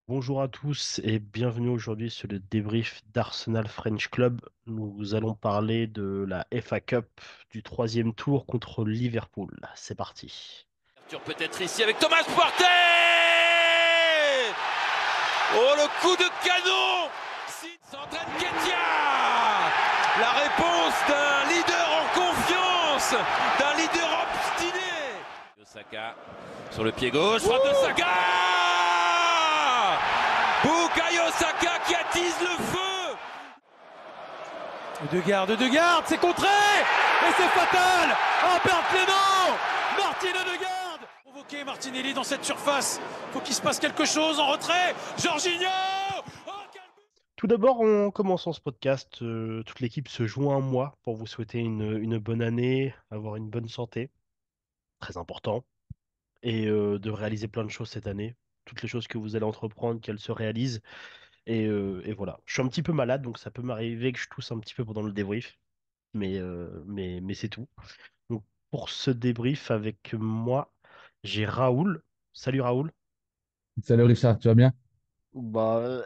Bonjour à tous et bienvenue aujourd'hui sur le débrief d'Arsenal French Club. Nous allons parler de la FA Cup du troisième tour contre Liverpool. C'est parti. Ouverture peut-être ici avec Thomas Partey. Oh, le coup de canon. S'entraîne Ketia. La réponse d'un leader en confiance, d'un leader obstiné. Osaka sur le pied gauche, frappe de Saka. Bukayo Saka qui attise le feu. Odegaard, c'est contré. Et c'est fatal. Oh, Bernd Martin Odegaard provoqué Martinelli dans cette surface. Faut qu'il se passe quelque chose en retrait. Jorginho. Oh, Tout d'abord, en commençant ce podcast, toute l'équipe se joint à moi pour vous souhaiter une bonne année, avoir une bonne santé, très important, et de réaliser plein de choses cette année. Toutes les choses que vous allez entreprendre, qu'elles se réalisent. Et voilà. Je suis un petit peu malade, donc ça peut m'arriver que je tousse un petit peu pendant le débrief. Mais c'est tout. Donc, pour ce débrief avec moi, j'ai Raoul. Salut Raoul. Salut Richard, tu vas bien? Bah,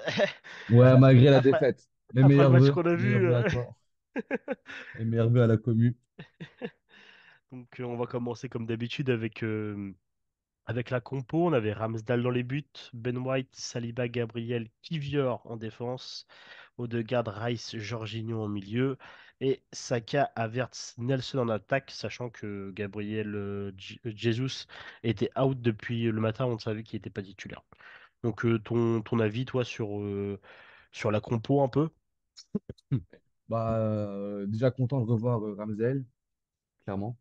Ouais, malgré la après, défaite. Les après le meilleurs match vœux, qu'on a meilleurs vu, vœux à toi. Les meilleurs vœux à la commu. donc on va commencer comme d'habitude avec la compo. On avait Ramsdale dans les buts, Ben White, Saliba, Gabriel, Kivior en défense, Odegaard, Rice, Jorginho en milieu et Saka, Havertz, Nelson en attaque, sachant que Gabriel Jesus était out depuis le matin, on savait qu'il n'était pas titulaire. Donc ton avis, toi, sur la compo un peu? Déjà content de revoir Ramsel, clairement.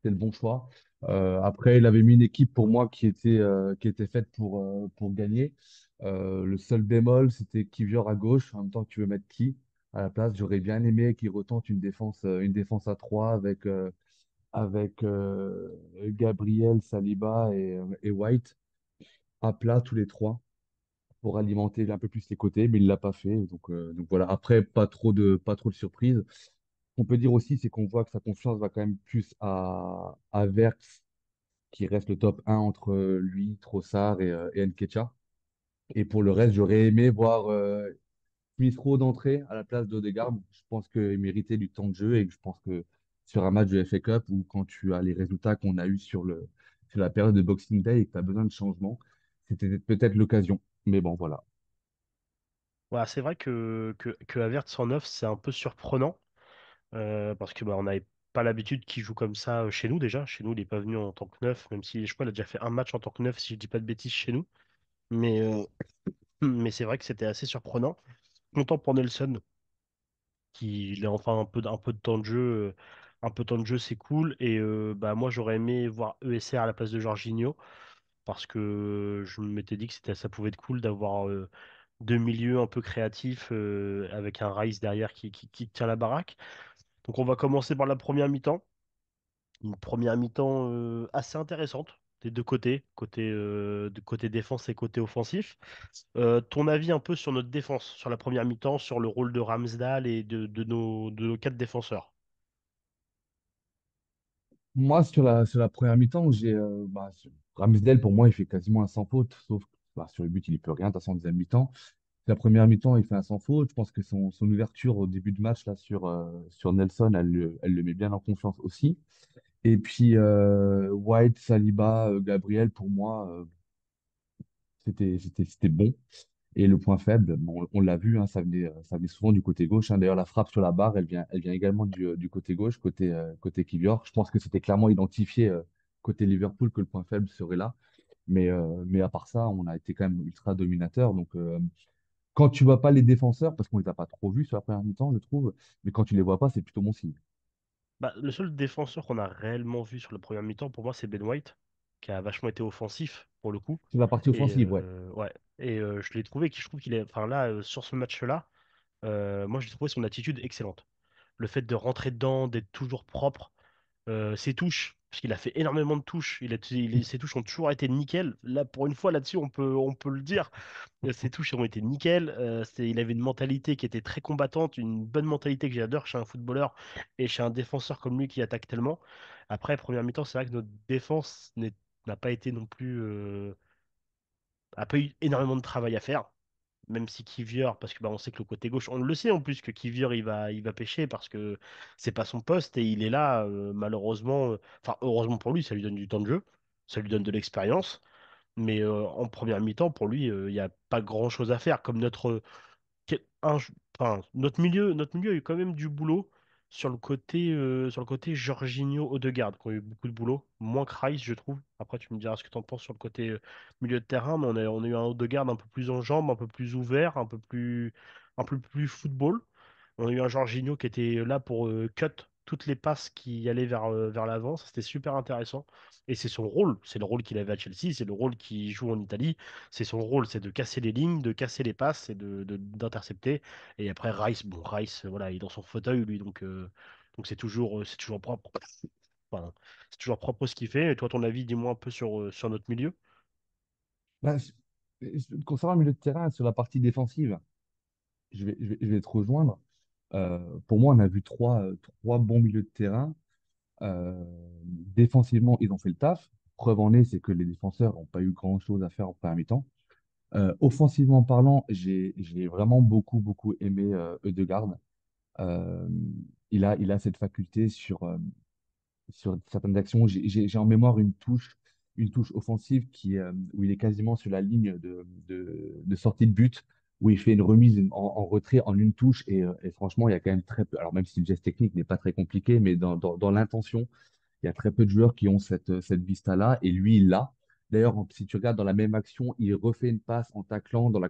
C'est le bon choix. Après, il avait mis une équipe pour moi qui était faite pour gagner. Le seul bémol, c'était Kivior à gauche. En même temps, tu veux mettre qui à la place? J'aurais bien aimé qu'il retente une défense à 3 avec Gabriel, Saliba et White à plat tous les trois, pour alimenter un peu plus les côtés, mais il l'a pas fait. Donc voilà. Après, pas trop de surprises. Ce qu'on peut dire aussi, c'est qu'on voit que sa confiance va quand même plus à Verts, qui reste le top 1 entre lui, Trossard et Nketiah. Et pour le reste, j'aurais aimé voir Smith Rowe d'entrée à la place d'Odegaard. Je pense qu'il méritait du temps de jeu et que je pense que sur un match de FA Cup ou quand tu as les résultats qu'on a eu sur la période de Boxing Day et que tu as besoin de changement, c'était peut-être l'occasion. Mais bon, voilà. Voilà, c'est vrai que Havertz en neuf, c'est un peu surprenant, parce que bah, on n'avait pas l'habitude qu'il joue comme ça chez nous déjà. Chez nous, il n'est pas venu en tant que neuf, même si je crois qu'il a déjà fait un match en tant que neuf, si je dis pas de bêtises, chez nous. Mais c'est vrai que c'était assez surprenant. Content pour Nelson, qu'il ait enfin un peu de temps de jeu. Un peu de temps de jeu, c'est cool. Et bah, moi, j'aurais aimé voir ESR à la place de Jorginho, parce que je m'étais dit que ça pouvait être cool d'avoir deux milieux un peu créatifs avec un Rice derrière qui tient la baraque. Donc on va commencer par la première mi-temps. Une première mi-temps assez intéressante des deux côtés, côté défense et côté offensif. Ton avis un peu sur notre défense, sur la première mi-temps, sur le rôle de Ramsdale et de nos quatre défenseurs. Moi, sur la première mi-temps, Ramsdale, pour moi, il fait quasiment un sans faute, sauf que sur le but, il n'y peut rien, de toute façon, en deuxième mi-temps. La première mi-temps, il fait un sans faute. Je pense que son ouverture au début de match là, sur Nelson, elle le met bien en confiance aussi. Et puis, White, Saliba, Gabriel, pour moi, c'était bon. Et le point faible, bon, on l'a vu, hein, ça venait souvent du côté gauche, hein. D'ailleurs, la frappe sur la barre, elle vient également du côté gauche, côté Kivior. Je pense que c'était clairement identifié côté Liverpool que le point faible serait là. Mais à part ça, on a été quand même ultra dominateur. Quand tu vois pas les défenseurs, parce qu'on les a pas trop vus sur la première mi-temps, je trouve, mais quand tu les vois pas, c'est plutôt bon signe. Bah, le seul défenseur qu'on a réellement vu sur la première mi-temps, pour moi, c'est Ben White, qui a vachement été offensif pour le coup. Sur la partie Et offensive, ouais. ouais. Et je l'ai trouvé, je trouve qu'il est, enfin là, sur ce match-là, moi, j'ai trouvé son attitude excellente. Le fait de rentrer dedans, d'être toujours propre, ses touches, parce qu'il a fait énormément de touches, ses touches ont toujours été nickel. Là, pour une fois, là-dessus, on peut le dire. Ses touches ont été nickel. Il avait une mentalité qui était très combattante, une bonne mentalité que j'adore chez un footballeur et chez un défenseur comme lui qui attaque tellement. Après, première mi-temps, c'est vrai que notre défense n'a pas été non plus. a pas eu énormément de travail à faire, même si Kivior, parce que bah, on sait que le côté gauche, on le sait en plus que Kivior il va pêcher parce que c'est pas son poste et il est là, malheureusement, enfin heureusement pour lui, ça lui donne du temps de jeu, ça lui donne de l'expérience, mais en première mi-temps, pour lui, il n'y a pas grand-chose à faire, comme enfin, notre milieu a eu quand même du boulot sur le côté Jorginho Odegaard, qui ont eu beaucoup de boulot. Moins que Rice, je trouve. Après, tu me diras ce que tu en penses sur le côté milieu de terrain, mais on a eu un Odegaard un peu plus en jambes, un peu plus ouvert, un peu plus football. On a eu un Jorginho qui était là pour cut toutes les passes qui allaient vers l'avant. Ça, c'était super intéressant. Et c'est son rôle. C'est le rôle qu'il avait à Chelsea. C'est le rôle qu'il joue en Italie. C'est son rôle. C'est de casser les lignes, de casser les passes et d'intercepter. Et après, Rice, bon, Rice, voilà, il est dans son fauteuil, lui. Donc c'est toujours propre. Pardon. C'est toujours propre ce qu'il fait. Et toi, ton avis, dis-moi un peu sur notre milieu. Bah, concernant le milieu de terrain, sur la partie défensive, je vais te rejoindre. Pour moi, on a vu trois bons milieux de terrain. Défensivement, ils ont fait le taf. Preuve en est, c'est que les défenseurs n'ont pas eu grand-chose à faire en première mi-temps. Offensivement parlant, j'ai vraiment beaucoup, beaucoup aimé Ødegaard. Euh, il a cette faculté sur certaines actions. J'ai en mémoire une touche offensive où il est quasiment sur la ligne de sortie de but, où il fait une remise en retrait en une touche. Et franchement, il y a quand même très peu. Alors, même si le geste technique n'est pas très compliqué, mais dans l'intention, il y a très peu de joueurs qui ont cette vista-là, et lui, il l'a. D'ailleurs, si tu regardes dans la même action, il refait une passe en taclant dans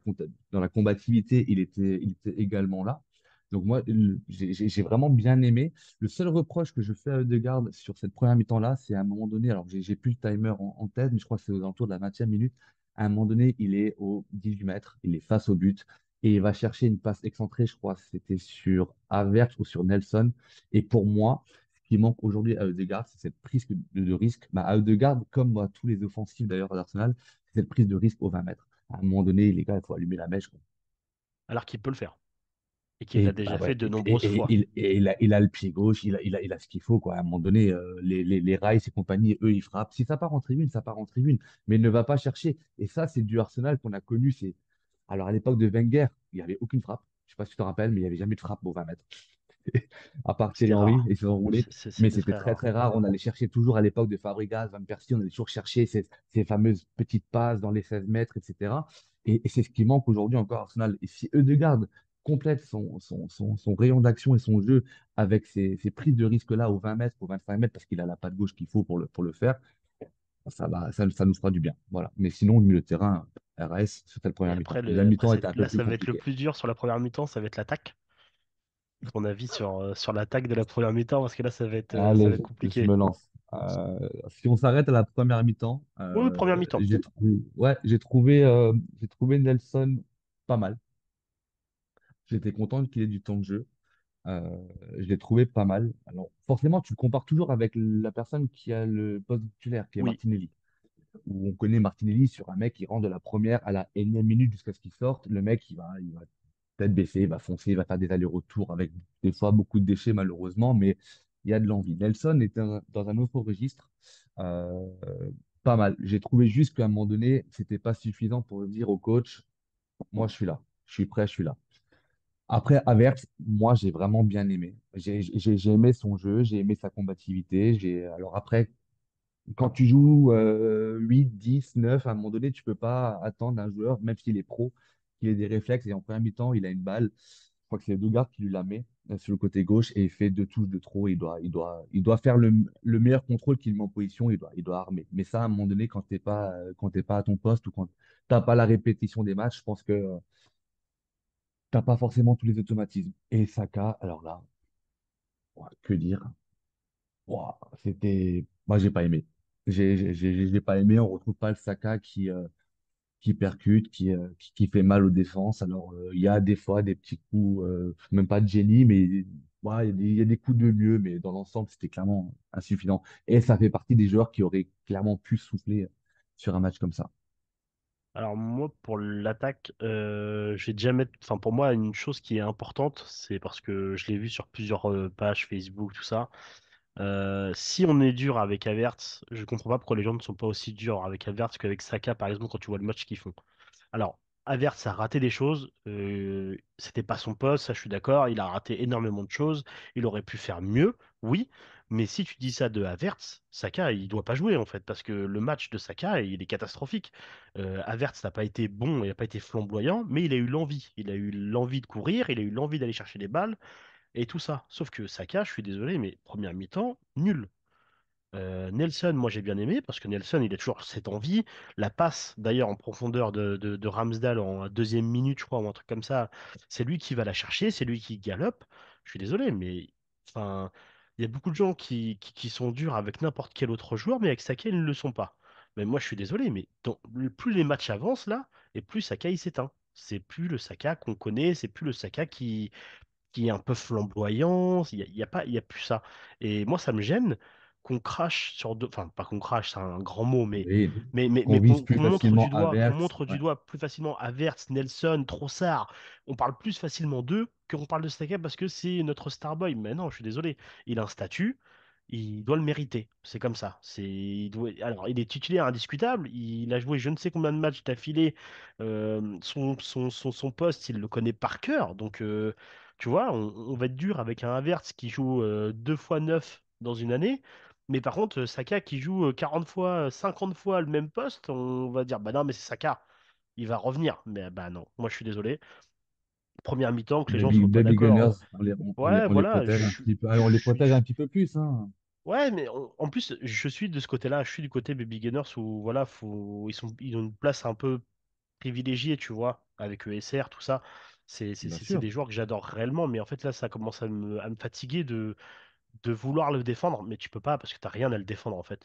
la combativité, il était également là. Donc moi, j'ai vraiment bien aimé. Le seul reproche que je fais à Ødegaard sur cette première mi-temps-là, c'est à un moment donné, alors j'ai plus le timer en tête, mais je crois que c'est aux alentours de la 20e minute. À un moment donné, il est au 18 mètres, il est face au but, et il va chercher une passe excentrée, je crois que c'était sur Havertz ou sur Nelson. Et pour moi, ce qui manque aujourd'hui à Ødegaard, c'est cette prise de risque. Bah, à Ødegaard, comme à tous les offensifs d'ailleurs à l'Arsenal, c'est cette prise de risque au 20 mètres. À un moment donné, les gars, il faut allumer la mèche, quoi. Alors qu'il peut le faire. Et qu'il Et, l'a bah déjà fait ouais, de nombreuses fois. il a le pied gauche, il a ce qu'il faut, quoi. À un moment donné, les Rice et compagnie, eux, ils frappent. Si ça part en tribune, ça part en tribune. Mais ne va pas chercher. Et ça, c'est du Arsenal qu'on a connu. Alors, à l'époque de Wenger, il n'y avait aucune frappe. Je ne sais pas si tu te rappelles, mais il n'y avait jamais de frappe au 20 mètres. À part Thierry C'était Henry, rare. et ils se sont roulés. Mais C'était c'était très très, rare. très rare. On allait chercher toujours à l'époque de Fabregas, Van Persie, on allait toujours chercher ces fameuses petites passes dans les 16 mètres, etc. Et c'est ce qui manque aujourd'hui encore à Arsenal. Et si Ødegaard complète son rayon d'action et son jeu avec ces prises de risque-là aux 20 mètres, aux 25 mètres, parce qu'il a la patte gauche qu'il faut pour le faire, ça nous fera du bien. Voilà. Mais sinon, le milieu de terrain, RS, c'était le Et premier mi-temps. après, Le deuxième après mi-temps était un peu là, plus ça va être le compliqué. plus dur sur la première mi-temps, ça va être l'attaque. Ton avis sur l'attaque de la première mi-temps, parce que là, ça Allez, va être je compliqué. me lance. Si on s'arrête à la première mi-temps, Oui, première mi-temps. j'ai trouvé Nelson pas mal. J'étais content qu'il ait du temps de jeu. Je l'ai trouvé pas mal. Alors, forcément, tu le compares toujours avec la personne qui a le poste titulaire, qui est Oui. Martinelli. Où on connaît Martinelli sur un mec qui rentre de la première à la énième minute jusqu'à ce qu'il sorte. Le mec, il va tête baissée, il va foncer, il va faire des allers-retours avec des fois beaucoup de déchets, malheureusement, mais il y a de l'envie. Nelson est dans un autre registre. Euh, Pas mal. J'ai trouvé juste qu'à un moment donné, c'était pas suffisant pour dire au coach, moi, je suis là. Je suis prêt, je suis là. Après, Havertz, moi, j'ai vraiment bien aimé. J'ai aimé son jeu, j'ai aimé sa combativité. Alors après, quand tu joues 8, 10, 9, à un moment donné, tu peux pas attendre d'un joueur, même s'il est pro, qu'il ait des réflexes. Et en première mi-temps, il a une balle. Je crois que c'est Ødegaard qui lui la met sur le côté gauche et il fait deux touches de trop. Il doit faire le meilleur contrôle qu'il met en position. Il doit armer. Mais ça, à un moment donné, quand t'es pas à ton poste ou quand t'as pas la répétition des matchs, je pense que t'as pas forcément tous les automatismes. Et Saka, alors là, ouah, que dire? Ouah, moi, j'ai pas aimé. J'ai pas aimé. On retrouve pas le Saka qui percute, qui fait mal aux défenses. Alors, il y a des fois des petits coups, même pas de génie, mais ouais, il y a des coups de mieux, mais dans l'ensemble, c'était clairement insuffisant. Et ça fait partie des joueurs qui auraient clairement pu souffler sur un match comme ça. Alors moi, pour l'attaque, je vais déjà mettre, enfin pour moi, une chose qui est importante, c'est parce que je l'ai vu sur plusieurs pages Facebook, tout ça. Si on est dur avec Havertz, je comprends pas pourquoi les gens ne sont pas aussi durs avec Havertz qu'avec Saka, par exemple, quand tu vois le match qu'ils font. Alors, Havertz a raté des choses. C'était pas son poste, ça je suis d'accord. Il a raté énormément de choses. Il aurait pu faire mieux, oui. Mais si tu dis ça de Havertz, Saka, il doit pas jouer en fait, parce que le match de Saka, il est catastrophique. Havertz n'a pas été bon, il n'a pas été flamboyant, mais il a eu l'envie. Il a eu l'envie de courir, il a eu l'envie d'aller chercher des balles et tout ça. Sauf que Saka, je suis désolé, mais première mi-temps, nul. Nelson, moi j'ai bien aimé parce que Nelson, il a toujours cette envie. La passe, d'ailleurs, en profondeur de Ramsdale en deuxième minute, je crois, ou un truc comme ça, c'est lui qui va la chercher, c'est lui qui galope. Je suis désolé, mais enfin, il y a beaucoup de gens qui sont durs avec n'importe quel autre joueur, mais avec Saka, ils ne le sont pas. Mais moi, je suis désolé, mais plus les matchs avancent là, et plus Saka il s'éteint. C'est plus le Saka qu'on connaît, c'est plus le Saka qui est un peu flamboyant. Il y a pas, il y a plus ça. Et moi, ça me gêne qu'on crache sur deux, enfin, pas qu'on crache, c'est un grand mot, mais, Oui, mais, mais, qu'on mais vise qu'on plus qu'on montre du facilement doigt, qu'on Havertz. montre du Ouais. doigt plus facilement Havertz, Nelson, Trossard. On parle plus facilement d'eux qu'on parle de Saka parce que c'est notre Starboy. Mais non, je suis désolé. Il a un statut. Il doit le mériter. C'est comme ça. Alors, il est titulaire indiscutable. Il a joué je ne sais combien de matchs d'affilée. Son poste, il le connaît par cœur. Donc, tu vois, on va être dur avec un Havertz qui joue 2 fois 9 dans une année. Mais par contre, Saka qui joue 40 fois, 50 fois le même poste, on va dire, bah non, mais c'est Saka. Il va revenir. Mais bah non, moi je suis désolé. Première mi-temps, que les gens soient pas Baby d'accord. Gunners, Ouais, on les voilà. protège un petit peu. Alors, on les protège un petit peu plus, hein. Ouais, mais en plus, je suis de ce côté-là. Je suis du côté Baby Gunners où voilà, ils ont une place un peu privilégiée, tu vois, avec ESR, tout ça. Bien C'est sûr. des joueurs que j'adore réellement, mais en fait là, ça commence à me fatiguer de vouloir le défendre, mais tu peux pas parce que t'as rien à le défendre en fait.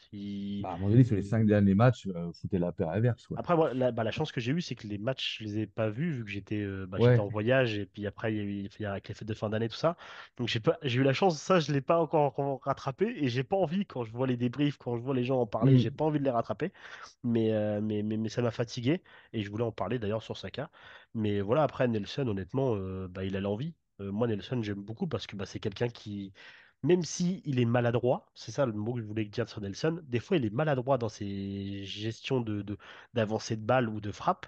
Bah, à un moment donné, sur les 5 derniers matchs, foutez la paix à Havertz, quoi. Après, moi, la chance que j'ai eue, c'est que les matchs, je les ai pas vus vu que j'étais Ouais, en voyage et puis après, il y a avec les fêtes de fin d'année, tout ça. Donc, j'ai eu la chance, ça, je l'ai pas encore rattrapé et j'ai pas envie, quand je vois les débriefs, quand je vois les gens en parler, j'ai hmm. pas envie de les rattraper. Mais ça m'a fatigué et je voulais en parler d'ailleurs sur Saka. Mais voilà, après, Nelson, honnêtement, bah, il a l'envie. Moi, Nelson, j'aime beaucoup parce que bah, c'est quelqu'un qui, même si il est maladroit, c'est ça le mot que je voulais dire sur Nelson, des fois il est maladroit dans ses gestions d'avancée de balle ou de frappe,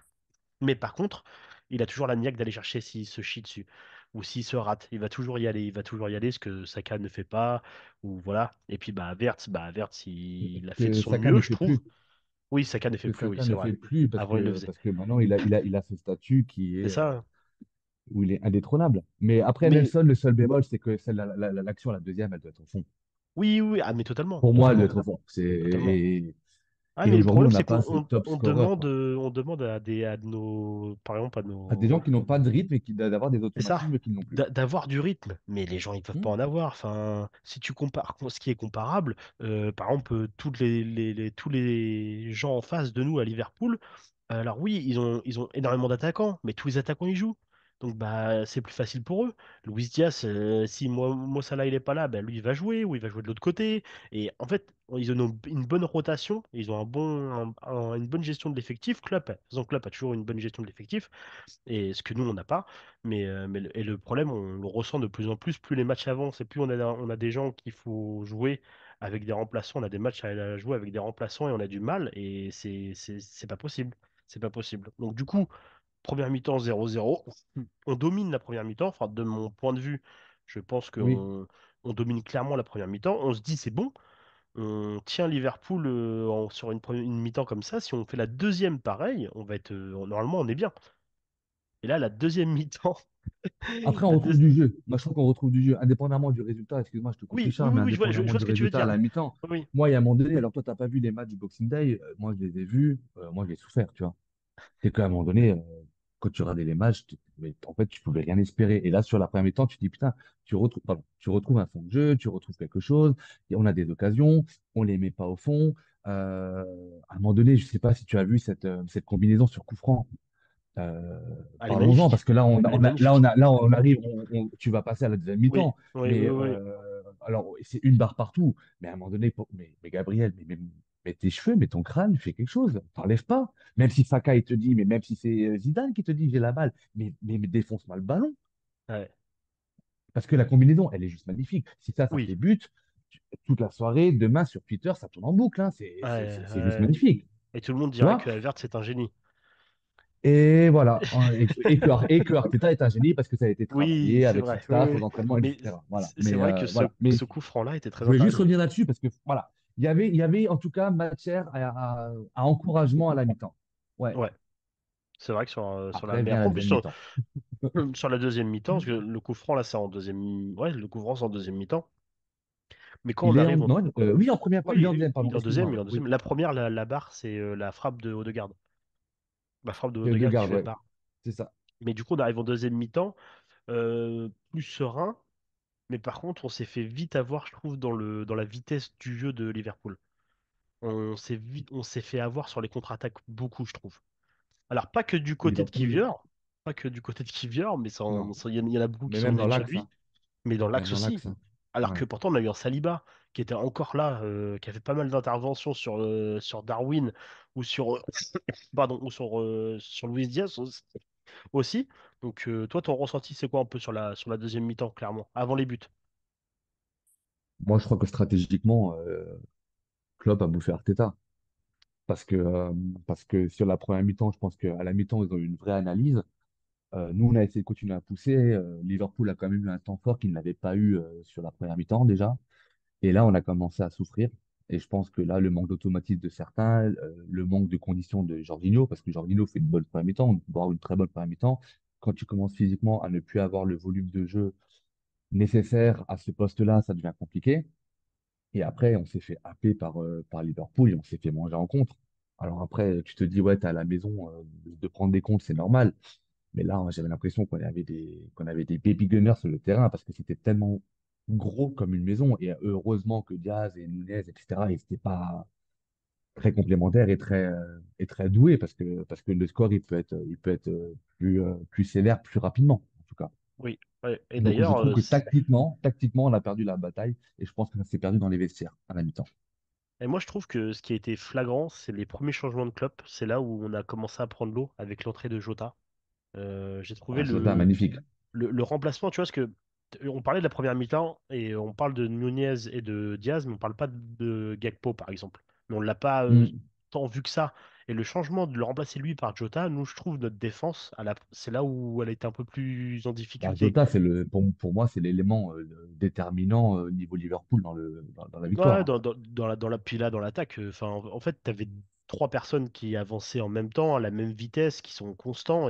mais par contre, il a toujours la niaque d'aller chercher s'il se chie dessus ou s'il se rate. Il va toujours y aller, ce que Saka ne fait pas, ou voilà. Et puis Havertz, il a fait de Que son Saka ne mieux, je fait trouve. plus. Oui, Saka ne fait Que plus, oui, Saka c'est ne vrai. fait plus Avant, il le faisait. parce que maintenant, il a ce statut qui C'est est, ça, hein. où il est indétrônable. Mais après, Mais Nelson, le seul bémol, c'est que l'action, la deuxième, elle doit être au fond. oui, oui, oui. Ah, mais totalement, Pour moi, elle doit totalement, être au fond. totalement. Ah, Et mais le aujourd'hui, problème, on n'a c'est pas qu'on ce top scorer, quoi. on demande à nos, par exemple, à À des nos. gens qui n'ont pas de rythme et qui d'avoir des C'est ça, automatismes qu'ils n'ont plus. d'avoir du rythme. Mais les gens, ils peuvent pas Hmm. en avoir. Enfin, si tu compares ce qui est comparable, par exemple, tous les gens en face de nous à Liverpool, alors oui, ils ont énormément d'attaquants, mais tous les attaquants y jouent. Donc bah c'est plus facile pour eux. Luis Diaz, si Mo Salah il est pas là, bah, lui il va jouer ou il va jouer de l'autre côté. Et en fait, ils ont une bonne rotation, ils ont une bonne gestion de l'effectif. Klopp a toujours une bonne gestion de l'effectif, et ce que nous on n'a pas. Et le problème, on le ressent de plus en plus. Plus les matchs avancent et plus on a des gens qu'il faut jouer avec des remplaçants. On a des matchs à jouer avec des remplaçants et on a du mal. Et c'est pas possible. C'est pas possible. Donc du coup, première mi-temps 0-0. On domine la première mi-temps. Enfin, de mon point de vue, je pense Oui. on domine clairement la première mi-temps. On se dit c'est bon. On tient Liverpool sur une mi-temps comme ça. Si on fait la deuxième pareil, on va être normalement on est bien. Et là, la deuxième mi-temps, Après, on la retrouve deux- du jeu. Moi, je trouve qu'on retrouve du jeu, indépendamment du résultat. Excuse-moi, je te coupe, oui, oui, Richard, oui, mais oui, je indépendamment vois ce du que tu veux résultat à dire. la mi-temps. Oui, Moi, il y a un moment donné, alors toi, tu n'as pas vu les matchs du Boxing Day. Moi, je les ai vus. Moi, j'ai souffert, tu vois. C'est qu'à un moment donné, quand tu regardais les matchs, mais en fait, tu pouvais rien espérer. Et là, sur la première mi-temps, tu te dis, putain, tu retrouves un fond de jeu, tu retrouves quelque chose. Et on a des occasions, on les met pas au fond. À un moment donné, je sais pas si tu as vu cette combinaison sur coup franc. Euh, elle est Parlons-en, parce magnifique. que là, Elle est magnifique. là, on arrive, tu vas passer à la deuxième Oui, mi-temps. oui, Mais oui, oui. alors, c'est une barre partout. Mais à un moment donné, mais Gabriel, mais tes cheveux, mais ton crâne, fais quelque chose. T'enlèves pas. Même si Saka, il te dit, mais même si c'est Zidane qui te dit, j'ai la balle, mais défonce-moi le ballon. Ouais. Parce que la combinaison, elle est juste magnifique. Si ça Oui. fait but, toute la soirée, demain sur Twitter, ça tourne en boucle, hein. Ouais, C'est juste ouais. magnifique. Et tout le monde Tu dirait vois? que Havertz c'est un génie. Et voilà. Et que Arteta est un génie parce que ça a été Oui, travaillé c'est avec son vrai. Oui, staff, oui. aux entraînements, Mais etc. Voilà. c'est Mais vrai que voilà. Mais ce coup franc-là était je très voulais juste intéressant. revenir là-dessus parce que voilà, il y avait en tout cas matière à encouragement à la mi-temps. Ouais. Ouais, c'est vrai que sur la. Après Mais vient après, la en plus, deuxième mi-temps. sur la deuxième mi-temps, parce que le coup franc, là, c'est en deuxième. Ouais, le coup franc, c'est en deuxième mi-temps. Mais quand on Il est en, arrive. non, oui, en première, il est en Oui, deuxième, il pardon, est en deuxième, excuse-moi, il est ouais, en oui. deuxième. La première, la barre, c'est la frappe de Odegaard. La frappe de De Odegaard qui garde, fait la ouais. barre. C'est ça. Mais du coup, on arrive en deuxième mi-temps, plus serein. Mais par contre, on s'est fait vite avoir, je trouve, dans la vitesse du jeu de Liverpool. On s'est fait avoir sur les contre-attaques beaucoup, je trouve. Alors, pas que du côté de Liverpool, Kivior, pas que du côté de Kivior, mais non. il y en a beaucoup qui Mais s'en même venaient dans déjà de l'axe, lui, hein. mais dans Même l'axe dans aussi. l'axe, hein. Alors que Ouais. pourtant, on a eu un Saliba qui était encore là, qui a fait pas mal d'interventions sur Darwin ou pardon, ou sur Luis Diaz aussi. Donc, toi, ton ressenti, c'est quoi un peu sur la deuxième mi-temps, clairement, avant les buts? Moi, je crois que stratégiquement, Klopp a bouffé Arteta. Parce que, euh, parce que sur la première mi-temps, je pense qu'à la mi-temps, ils ont eu une vraie analyse. Nous, on a essayé de continuer à pousser. Liverpool a quand même eu un temps fort qu'il n'avait pas eu sur la première mi-temps déjà. Et là, on a commencé à souffrir. Et je pense que là, le manque d'automatisme de certains, le manque de conditions de Jorginho, parce que Jorginho fait une bonne première mi-temps, voire une très bonne première mi-temps, quand tu commences physiquement à ne plus avoir le volume de jeu nécessaire à ce poste-là, ça devient compliqué. Et après, on s'est fait happer par Liverpool et on s'est fait manger en contre. Alors après, tu te dis, ouais, t'es à la maison, de prendre des comptes, c'est normal. Mais là, j'avais l'impression qu'on avait des baby gunners sur le terrain parce que c'était tellement gros comme une maison. Et heureusement que Diaz et Nunez, etc., ils n'étaient pas très complémentaires et très doués parce que le score, il peut être plus sévère plus rapidement, en tout cas. Oui, ouais. Et Donc, je d'ailleurs, trouve que tactiquement, on a perdu la bataille et je pense que ça s'est perdu dans les vestiaires à la mi-temps. et moi je trouve que ce qui a été flagrant, c'est les premiers changements de Klopp. C'est là où on a commencé à prendre l'eau avec l'entrée de Jota. J'ai trouvé Ah, Jota, magnifique. le remplacement, tu vois, parce que on parlait de la première mi-temps et on parle de Nunez et de Diaz, mais on parle pas de Gakpo, par exemple. Mais on l'a pas Hmm. tant vu que ça. Et le changement de le remplacer lui par Jota, nous, je trouve notre défense, c'est là où elle a été un peu plus en Bah, difficulté. Jota, pour moi, c'est l'élément déterminant niveau Liverpool dans la victoire, Ouais, hein. puis là, dans l'attaque, enfin, en fait, tu avais trois personnes qui avançaient en même temps, à la même vitesse, qui sont constants,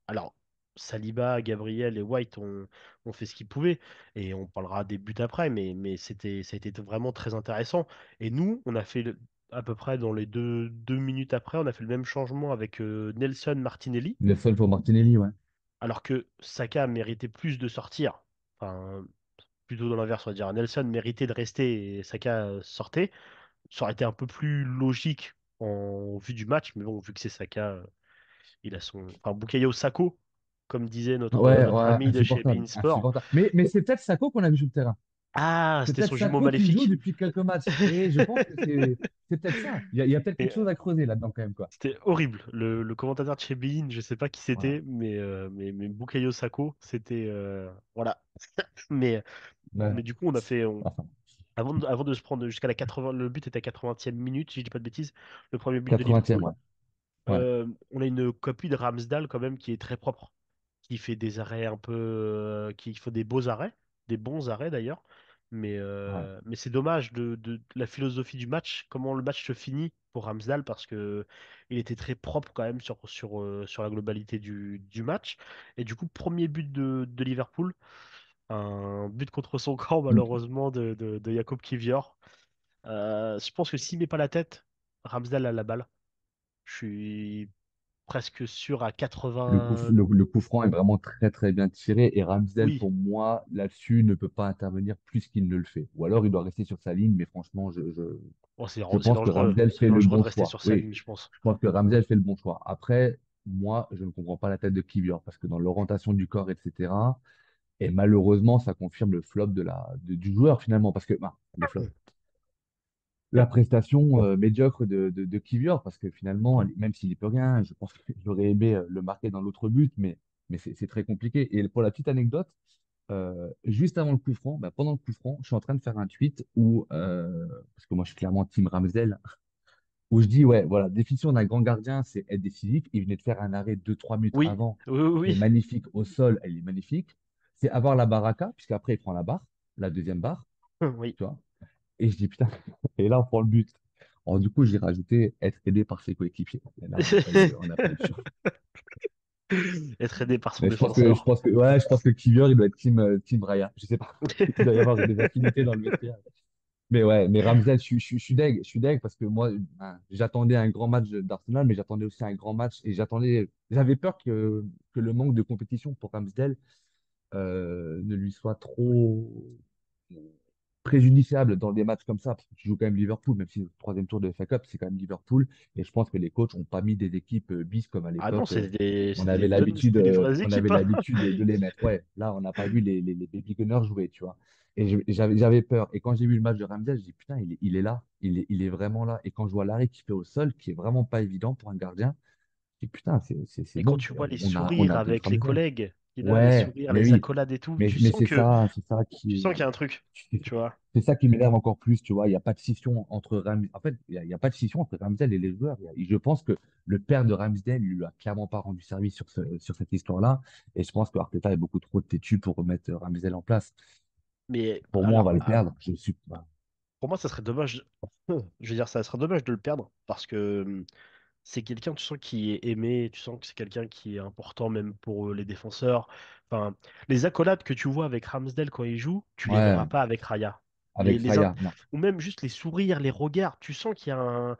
alors, Saliba, Gabriel et White ont fait ce qu'ils pouvaient, et on parlera des buts après, mais ça a été vraiment très intéressant. Et nous, on a fait, à peu près dans les deux minutes après, on a fait le même changement avec Nelson Martinelli, Nelson pour Martinelli, ouais. alors que Saka méritait plus de sortir. Enfin, plutôt dans l'inverse, on va dire. Nelson méritait de rester et Saka sortait. Ça aurait été un peu plus logique en vue du match, mais bon, vu que c'est Saka, il a son. Enfin, Bukayo Sako, comme disait Ouais, notre ouais, ami de chez insupportable, beIN Sport. insupportable. Mais c'est peut-être Sako qu'on a vu sur le terrain. Ah, C'est c'était peut-être son jumeau Sako qui joue maléfique. depuis quelques matchs. Et je pense que c'est peut-être ça. Il y a peut-être quelque Et chose à creuser là-dedans quand même, quoi. c'était horrible. Le commentateur de chez beIN, je sais pas qui Voilà. c'était, mais Bukayo Sako, c'était. Voilà. Mais, Ouais. mais du coup, on a fait. Enfin, Avant de se prendre jusqu'à la 80, le but était à 80e minute, si je dis pas de bêtises, le premier but de 80e, Liverpool. ouais. Ouais, On a une copie de Ramsdale quand même qui est très propre, qui fait des arrêts qui fait des beaux arrêts, des bons arrêts d'ailleurs. ouais. Mais c'est dommage de la philosophie du match, comment le match se finit pour Ramsdale parce que il était très propre quand même sur la globalité du match. Et du coup, premier but de Liverpool, un but contre son camp malheureusement de Jakub Kiwior. Je pense que s'il met pas la tête, Ramsdale a la balle. Je suis presque sûr à Le coup, 80. le, le coup franc est vraiment très très bien tiré et Ramsdale, Oui, pour moi, là-dessus, ne peut pas intervenir plus qu'il ne le fait. Ou alors il doit rester sur sa ligne, mais franchement, oh, je c'est pense que dangereux. Ramsdale C'est fait le dangereux de bon rester choix. sur sa Oui, ligne, je pense. je pense que Ramsdale fait le bon choix. Après, moi, je ne comprends pas la tête de Kivior parce que dans l'orientation du corps, etc., et malheureusement, ça confirme le flop du joueur finalement. Parce que, bah, le flop, la prestation médiocre de Kiwior, parce que finalement, même s'il n'y peut rien, je pense que j'aurais aimé le marquer dans l'autre but, mais c'est très compliqué. Et pour la petite anecdote, juste avant le coup franc, bah, pendant le coup franc, je suis en train de faire un tweet où, parce que moi je suis clairement team Ramsdale, où je dis, ouais, voilà, définition d'un grand gardien, c'est être décisif. Il venait de faire un arrêt 2, 3 minutes Oui, avant, oui, oui, qui est oui. magnifique au sol, elle est magnifique. C'est avoir la baraka, puisqu'après, il prend la barre, la deuxième barre, Oui. tu vois. Et je dis, putain, et là, on prend le but. Alors, du coup, j'ai rajouté être aidé par ses coéquipiers. Et là, on n'a pas eu le choix. Être aidé par son Mais défenseur. je pense que Kivior, il doit être team Raya. Je sais pas. Il doit y avoir des affinités dans le vestiaire. Mais ouais, mais Ramsdale, je suis deg. Je suis deg parce que moi, ben, j'attendais un grand match d'Arsenal, mais j'attendais aussi un grand match et j'avais peur que le manque de compétition pour Ramsdale ne lui soit trop préjudiciable dans des matchs comme ça, parce que tu joues quand même Liverpool, même si le troisième tour de FA Cup, c'est quand même Liverpool. Et je pense que les coachs n'ont pas mis des équipes bis comme à Ah non, l'époque. c'était des vraies On avait équipes, hein. l'habitude de les mettre. Ouais, là, on n'a pas vu les baby gunners jouer, tu vois. Et j'avais peur. Et quand j'ai vu le match de Ramsdale, je dis, putain, il est là. Il est vraiment là. Et quand je vois l'arrêt qu'il fait au sol, qui est vraiment pas évident pour un gardien, je dis, putain, c'est Et quand bon. tu vois les On sourires a d'autres avec les Ramsdale. collègues qu'il a, les Ouais, sourires, mais les oui. accolades et tout, Mais c'est ça tu qui sens qu'il y a un truc, tu vois. c'est ça qui m'énerve encore plus, tu vois. Il n'y a pas de scission entre Ramsdale. En fait, il y a pas de scission entre Ramsdale et les joueurs. Je pense que le père de Ramsdale lui a clairement pas rendu service sur cette histoire-là. Et je pense que Arteta est beaucoup trop têtu pour remettre Ramsdale en place. Mais Pour moi, on va alors, le perdre. Je suis. Bah, pour moi, ça serait dommage. Je veux dire, ça serait dommage de le perdre parce que c'est quelqu'un, tu sens, qui est aimé, tu sens que c'est quelqu'un qui est important même pour les défenseur. Enfin, les accolades que tu vois avec Ramsdale quand il joue, tu les verras ouais, pas avec Raya. avec Raya, non. Ou même juste les sourires, les regards, tu sens qu'il y a un...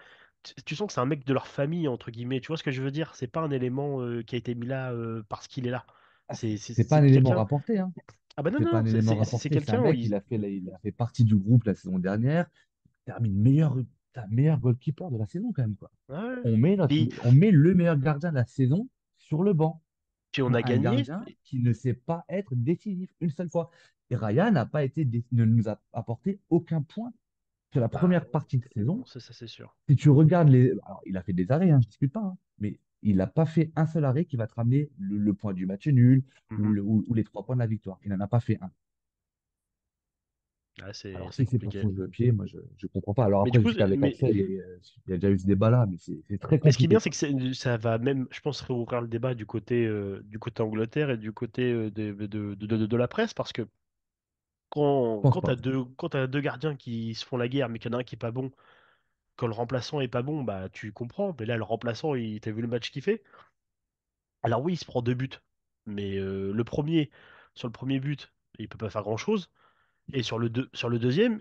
Tu sens que c'est un mec de leur famille, entre guillemets. Tu vois ce que je veux dire? C'est pas un élément qui a été mis là parce qu'il est là. Ah, c'est pas C'est un élément quelqu'un... rapporté, hein. Ah bah non, C'est pas non, un élément c'est rapporté. C'est un quelqu'un où mec, il... il a fait partie du groupe la saison dernière. Termine meilleur goalkeeper de la saison, quand même, quoi. Ouais. Puis, On met le meilleur gardien de la saison sur le banc puis on pour a un gagné. gardien qui ne sait pas être décisif une seule fois. Et Ryan n'a pas été, ne nous a apporté aucun point sur la Bah, première partie de saison. non, ça c'est sûr. Si tu regardes les. Alors, il a fait des arrêts, hein, je ne discute pas, hein, mais il n'a pas fait un seul arrêt qui va te ramener le point du match nul Mhm. ou les 3 points de la victoire. Il n'en a pas fait un. Ouais, Alors, c'est si c'est pour compliqué. son jeu de pied, moi, je ne comprends pas. Alors, Mais du après, je coup, sais qu'avec Axel, il y a déjà eu ce débat-là, mais c'est très mais ce qui est bien, compliqué, c'est quoi. que ça va même, je pense, réouvrir le débat du côté Angleterre et du côté de la presse, parce que Je pense pas. quand t'as deux gardiens qui se font la guerre, mais qu'il y en a un qui est pas bon, quand le remplaçant est pas bon, bah tu comprends. Mais là, le remplaçant, t'as vu le match qu'il fait? Alors oui, il se prend deux buts, mais sur le premier but, il peut pas faire grand-chose. Et sur le deuxième,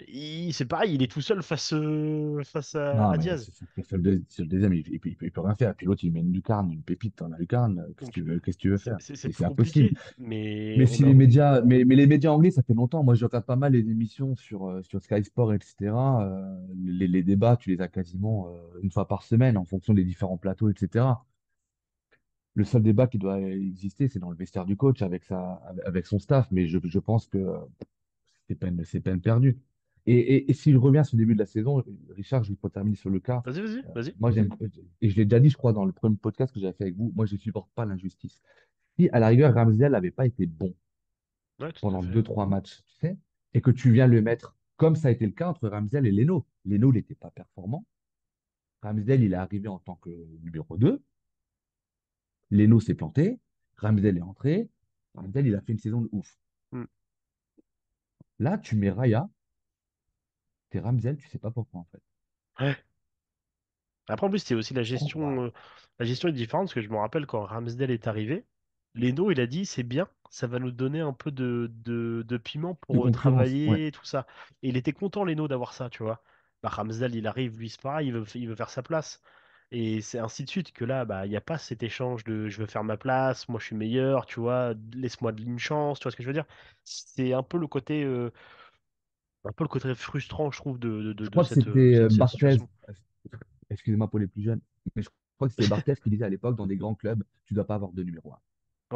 c'est pareil, il est tout seul face Non, à mais Diaz. sur le deuxième, il peut rien faire. Puis l'autre, il met une lucarne, une pépite dans la lucarne. Donc Qu'est-ce que tu veux faire? c'est plus C'est impossible. compliqué. Mais Mais on si a. les médias, mais les médias anglais, ça fait longtemps. Moi, je regarde pas mal les émissions sur Sky Sport, etc. Les débats, tu les as quasiment une fois par semaine en fonction des différents plateaux, etc. Le seul débat qui doit exister, c'est dans le vestiaire du coach avec son staff. Mais je pense que c'est peine perdue. Et si je reviens sur le début de la saison, Richard, je pour terminer sur le cas, Vas-y. moi, et je l'ai déjà dit, je crois, dans le premier podcast que j'avais fait avec vous, moi, je ne supporte pas l'injustice. Si, à la rigueur, Ramsdale n'avait pas été bon Ouais, tout à pendant fait. 2, 3 matchs, tu sais, et que tu viens le mettre comme ça a été le cas entre Ramsdale et Leno. Leno, il n'était pas performant. Ramsdale, il est arrivé en tant que numéro 2. Leno s'est planté. Ramsdale est entré. Ramsdale, il a fait une saison de ouf. Hmm. Là, tu mets Raya, t'es Ramsdale, tu sais pas pourquoi, en fait. Ouais. Après, en plus, c'est aussi Je comprends pas. la gestion est différente, parce que je me rappelle quand Ramsdale est arrivé, Leno, il a dit, c'est bien, ça va nous donner un peu de piment De pour concurrence, ouais. travailler, tout ça. Et il était content, Leno, d'avoir ça, tu vois. Bah, Ramsdale, il arrive, lui, c'est pareil, il veut faire sa place. Et c'est ainsi de suite que là, bah, il n'y a pas cet échange de je veux faire ma place, moi je suis meilleur, tu vois, laisse-moi une chance, tu vois ce que je veux dire? C'est un peu le côté frustrant, je trouve, Je crois que de c'était cette Barthez, situation. excusez-moi pour les plus jeunes, mais je crois que c'était Barthez qui disait à l'époque, dans des grands clubs, tu dois pas avoir de numéro 1.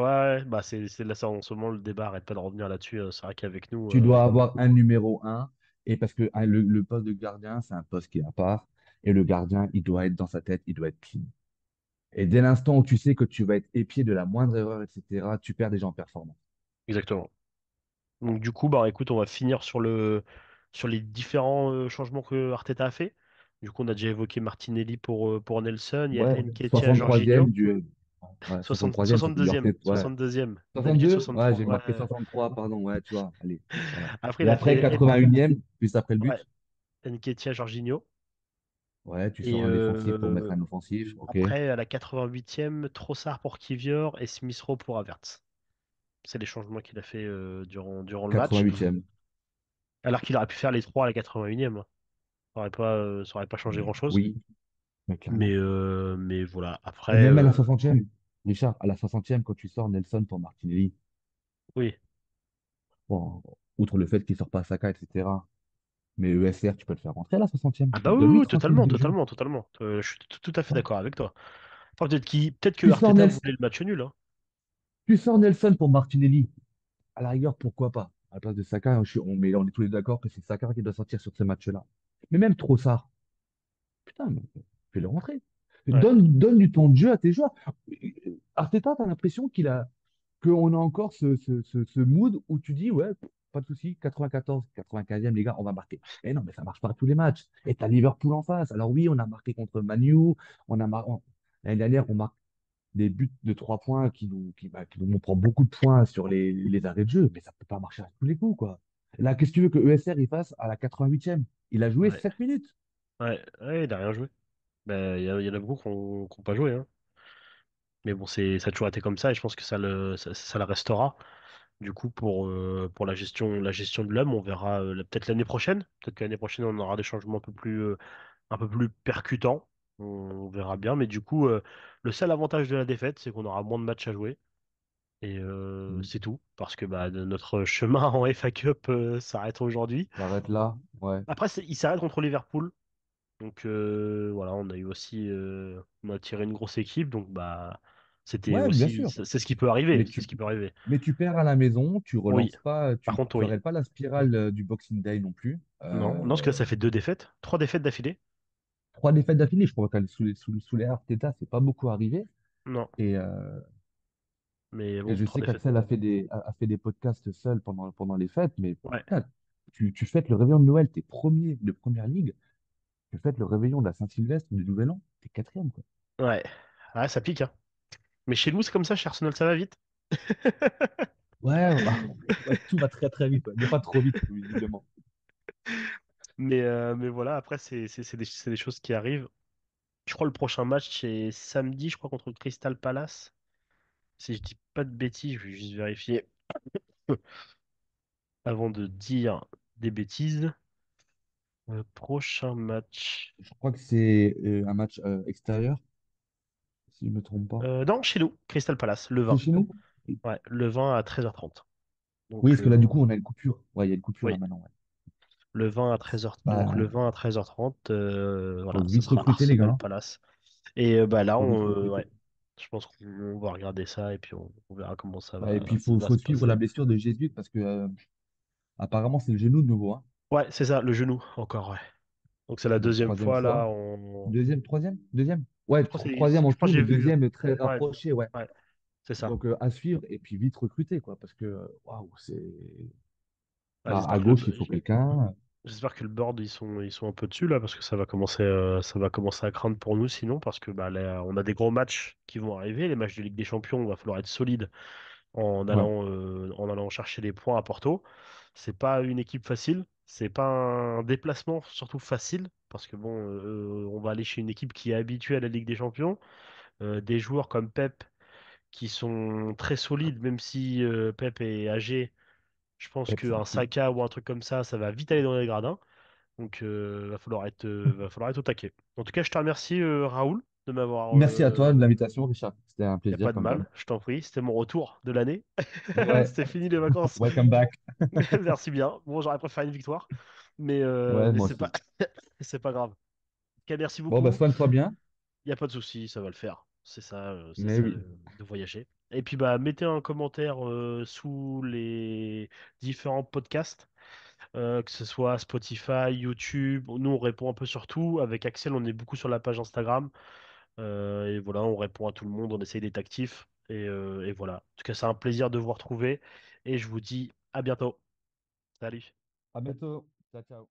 Ouais, bah c'est là ça en ce moment le débat arrête pas de revenir là-dessus. C'est vrai qu'avec nous, Tu dois avoir un numéro 1, et parce que le poste de gardien, c'est un poste qui est à part, et le gardien, il doit être dans sa tête, il doit être clean. Et dès l'instant où tu sais que tu vas être épié de la moindre erreur, etc., tu perds déjà en performance. exactement. Donc du coup, bah écoute, on va finir sur les différents changements que Arteta a fait. Du coup, on a déjà évoqué Martinelli pour Nelson. Il y a Ouais, Nketiah, Jorginho. 63e du. Ouais, 63e, c'était leur 62e. tête. Ouais. 62e. D'habitude 62? Ouais, 63. j'ai marqué Ouais. 63, pardon. Ouais, tu vois. Allez, voilà. Après, il Et a après, fait 81e, juste après le ouais, but. Nketiah, Jorginho. Ouais, tu Et sors un défensif pour mettre un offensif. Ok. après, à la 88e, Trossard pour Kivior et Smith-Rowe pour Havertz. C'est les changements qu'il a fait durant le match. 88e. Alors qu'il aurait pu faire les trois à la 81e, hein. Ça aurait pas changé grand-chose. Oui, mais clairement. Mais voilà. Et Après, même à la 60e, Richard, à la 60e, quand tu sors Nelson pour Martinelli, oui. bon, outre le fait qu'il sort pas Saka, etc. Mais ESR, tu peux le faire rentrer à la 60e. Ah bah oui, Donne-lui oui, 30 minutes totalement, de jeu. totalement, totalement. Je suis tout à fait Ouais. d'accord avec toi. Enfin, peut-être que Tu sors Arteta Nelson, voulait le match nul, hein. tu sors Nelson pour Martinelli. À la rigueur, pourquoi pas? À la place de Saka, mais on est tous les deux d'accord que c'est Saka qui doit sortir sur ce match-là. Mais même Trossard, putain, mais fais-le rentrer. Ouais, Donne du temps de jeu à tes joueurs. Arteta, t'as l'impression qu'on a encore ce mood où tu dis, ouais, pas de souci, 94, 95e, les gars, on va marquer. Mais non, mais ça marche pas à tous les matchs. Et t'as Liverpool en face. Alors oui, on a marqué contre Manu, l'année dernière, on marque des buts de 3 points on prend beaucoup de points sur les arrêts de jeu, mais ça peut pas marcher à tous les coups, quoi. Là, qu'est-ce que tu veux que ESR il fasse à la 88e? Il a joué ouais, 7 minutes. ouais, il a rien joué. Ben, il y en a beaucoup qui ont pas joué, hein. Mais bon, ça a toujours été comme ça et je pense que ça le restera. Du coup, pour la gestion de l'homme, on verra peut-être l'année prochaine. Peut-être que l'année prochaine, on aura des changements un peu plus percutants. On verra bien. Mais du coup, le seul avantage de la défaite, c'est qu'on aura moins de matchs à jouer. Et Mm. c'est tout. Parce que bah, notre chemin en FA Cup s'arrête aujourd'hui. Ça arrête là, ouais. Après, il s'arrête contre Liverpool. Donc voilà, on a tiré une grosse équipe. Donc bah, c'était Ouais, bien aussi, sûr. c'est ce qui peut arriver. Mais C'est tu, ce qui peut arriver. mais tu perds à la maison, tu Oui. relances pas, Par contre, tu oui. arrêtes pas la spirale du Boxing Day non plus. Non, non, parce que là, ça fait deux défaites, trois défaites d'affilée. 3 défaites d'affilée, je crois qu'elle sous les Arteta, c'est pas beaucoup arrivé. Non, Et, mais Et bon, je trois sais défaites. qu'Axel a fait des podcasts seul pendant les fêtes, mais Ouais, putain, tu fêtes le réveillon de Noël, t'es premier de première ligue, tu fêtes le réveillon de la Saint-Sylvestre, du Nouvel An, t'es quatrième, quoi. ouais. Ouais, ça pique, hein. Mais chez nous, c'est comme ça, chez Arsenal, ça va vite. Ouais, ouais, tout va très très vite, ouais, mais pas trop vite, visiblement. Mais voilà, après, c'est des choses qui arrivent. Je crois le prochain match, c'est samedi, je crois, contre Crystal Palace. Si je dis pas de bêtises, je vais juste vérifier avant de dire des bêtises. Prochain match. Je crois que c'est un match extérieur, si je me trompe pas. Non, chez nous, Crystal Palace, le C'est 20. chez nous? Ouais, le 20 à 13h30. Oui, Donc, parce que là, du coup, on a une coupure. Ouais, il y a une coupure là oui, maintenant. Ouais. le 20 à 13h. Donc, le Bah, 20 à 13h30, voilà, faut ça vite sera recruter, les Arsenal gars. Palace. Et bah là, Faut vite recruter. ouais, je pense qu'on va regarder ça et puis on verra comment Ouais, et puis, ça va faut se suivre la passer. blessure de Jésus parce que apparemment, c'est le genou de nouveau, hein. Ouais, c'est ça, le genou, encore, ouais. Donc, c'est la Donc, deuxième troisième fois, là, fois. Deuxième, troisième? Deuxième? Ouais, je crois que troisième en je crois que tout, j'ai mais vu. deuxième très Ouais, rapproché, ouais. ouais, c'est ça. Donc à suivre et puis vite recruter, quoi, parce que waouh, c'est. Ouais, Bah, à gauche, il faut quelqu'un. j'espère que le board, ils sont un peu dessus, là, parce que ça va commencer à craindre pour nous, sinon, parce que bah, là, on a des gros matchs qui vont arriver. Les matchs de Ligue des Champions, il va falloir être solide Ouais, en allant chercher des points à Porto. C'est pas une équipe facile, c'est pas un déplacement surtout facile, parce que bon, on va aller chez une équipe qui est habituée à la Ligue des Champions, des joueurs comme Pep qui sont très solides, même si Pep est âgé. Je pense Pep, c'est un qu'un fou. Saka ou un truc comme ça va vite aller dans les gradins. Donc, va falloir être au taquet. En tout cas, je te remercie, Raoul, de m'avoir. Merci à toi de l'invitation, Richard. C'était un Y a pas plaisir, de comme d'hab. mal, je t'en prie. C'était mon retour de l'année. Ouais, C'était fini les vacances. welcome back. Merci bien. Bon, j'aurais préféré une victoire, Ouais, mais moi aussi. c'est pas grave. En tout cas, merci Bon, bah, beaucoup. soigne-toi bien. Il n'y a pas de souci, ça va le faire. C'est Mais ça oui. de voyager. Et puis bah mettez un commentaire sous les différents podcasts, que ce soit Spotify, YouTube. Nous on répond un peu sur tout. Avec Axel, on est beaucoup sur la page Instagram. Et voilà, on répond à tout le monde, on essaye d'être actif. Et voilà. En tout cas, c'est un plaisir de vous retrouver. Et je vous dis à bientôt. Salut. À bientôt. Ciao, ciao.